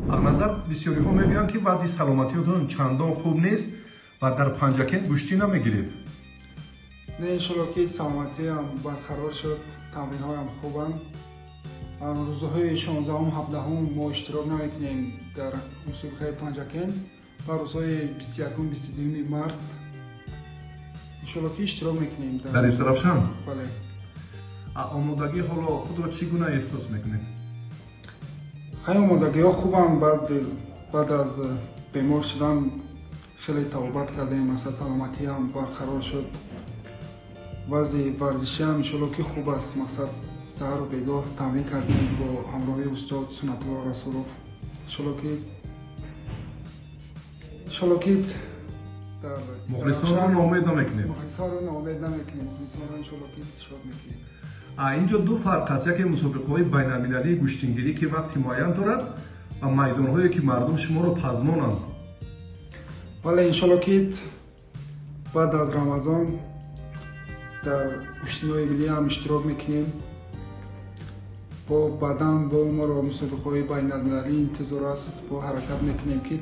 از نظر بسیاری ها میگویند که وضع سلامتیتون چندان خوب نیست و در پنجکین گوشتی نمیگیرید. نه انشالله که سلامتی هم برقرار شد، تمرین های هم خوبن. روزهای 16 و 17 ما اشتراک نمیکنیم در مسابقه پنجکین و روزهای 21 و 22 مارت انشالله که اشتراک میکنیم در استرافشان. بله. آمادگی حالا خود را چگونه احساس میکنید؟ خیلی آمادگی ها خوبن. بعد از بیمار شدن خیلی توبت کردیم، مثلا سلامتی هم برقرار شد. وضع ورزشی هم انشالله که خوب است. مثلا سحر و بیدار تمرین کردیم با همراهی استاد سنت الله رسولوف. انشالله که در مخلصان رو ناامید نمیکنیم. مخلصان رو ناامید نمیکنیم. مخلصان رو انشالله که شاد میکنیم. اینجا دو فرق است، یکی مسابقه های بین المللی گوشتگیری که وقتی معین دارد و میدان هایی که مردم شما رو پزمانند. ولی انشالله که بعد از رمضان در گوشتن‌های ملی هم اشتراک میکنیم. بعداً ما را مسابقه های بین المللی انتظار است. با حرکت میکنیم که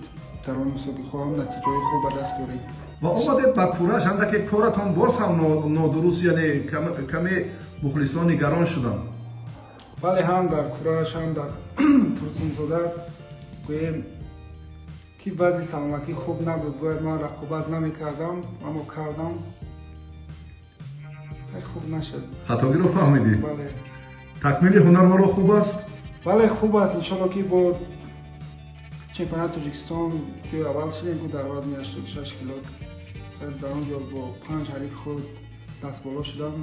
در آن مسابقه هم نتیجه خوب به دست بیاریم. و آمدید به کورش اندکی کارتان باز هم نادرست، یعنی کمی مخلصان نگران شدند. ولی هم در کورش هم در فرسونزاده گوییم که وضع سلامتی خوب نبود. باید من رقابت نمیکردم اما کردم. خوب نشد. خطاگی رو فهمیدی؟ بله. تکمیل هنر حالا خوب است؟ بله خوب است. انشالله که با چمپیونات تاجیکستان که اول شدیم که در وزن 86 کیلو در آنجا با 5 حریف خود دست بالا شدم.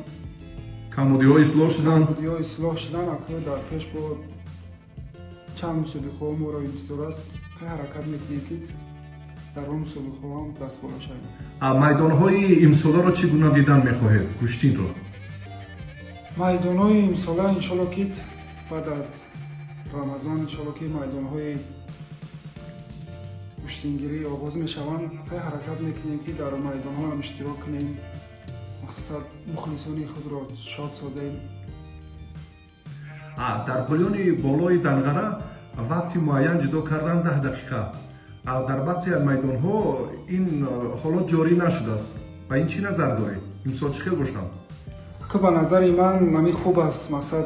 کمبودی ها اصلاح شدن؟ کمبودی ها اصلاح شدن. اکنون در پیش با چند مسابقه ما را انتظار است. حرکت میکنیم که در اون مسابقه هم دست بالا شویم. میدان های امساله را چگونه دیدن میخواهید گوشتین را؟ میدان های امساله انشالله که بعد از رمضان انشالله که میدان های گوشتینگیری آغاز میشوند. حرکت میکنیم که در میدان ها هم اشتراک کنیم. مقصد مخلصان خود را شاد سازیم. در پلیون بالای دنغره وقتی معین جدا کردن 10 دقیقه. در بعضی از میدان ها این حالات جاری نشده است. و این چی نظر داری؟ امسال چه خیلی باشم؟ که به نظر من نمی خوب است. مثلا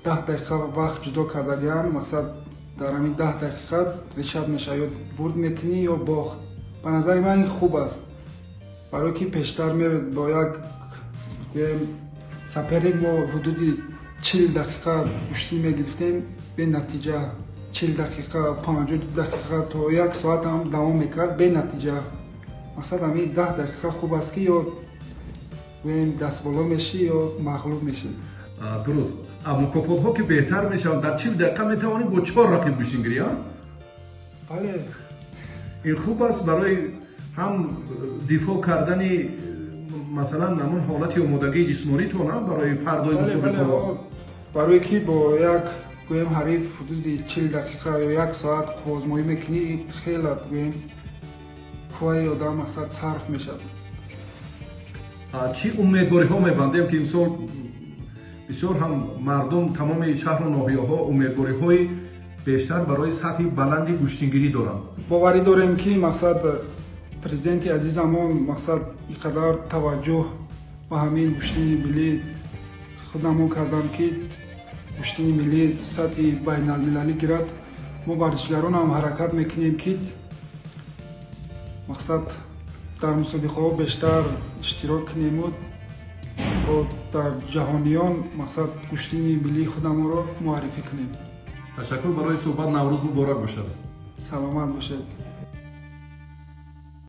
10 دقیقه وقت جدا کردگیان، مثلا در همین 10 دقیقه ریشت میشه یا برد میکنی یا باخت. به نظر من این خوب است. برای که پیشتر میرد با یک سپرینگ ما حدود 40 دقیقه گوشتی میگرفتیم به نتیجه 40 دقیقه 52 دقیقه تا 1 ساعت هم دوام میکرد به نتیجه. مثلا همین 10 دقیقه خوب است که یا دست بالا میشی یا مغلوب میشی. درست. مکافات ها که بهتر میشن در 40 دقیقه میتوانیم با 4 رقیب گوشتینگیری ها؟ بله. این خوب است برای هم دفاع کردن مثلا نمون حالت آمادگی جسمانی تو نه برای فردای مسابقه ها. برای که با یک گویم حریف حدود 40 دقیقه یا 1 ساعت آزمایی میکنی خیلی گویم قوای آدم مقصد صرف میشه. چی امیدواری ها میبندیم که امسال بسیار هم مردم تمام شهر و ناحیه ها امیدواری های بیشتر برای سطح بلندی گوشتینگیری دارند. باوری داریم که مقصد پرزیدنت عزیزمون مقصد اینقدر توجه و همین گوشتین ملی خودمون کردن که گوشتین ملی سطح بین المللی گیرد. ما ورزشگران هم حرکت میکنیم که مقصد در مسابقه ها بیشتر اشتراک کنیم و در جهانیان مقصد گوشتین ملی خودمون را معرفی کنیم. تشکر برای صحبت. نوروز مبارک باشد. سلامت باشید.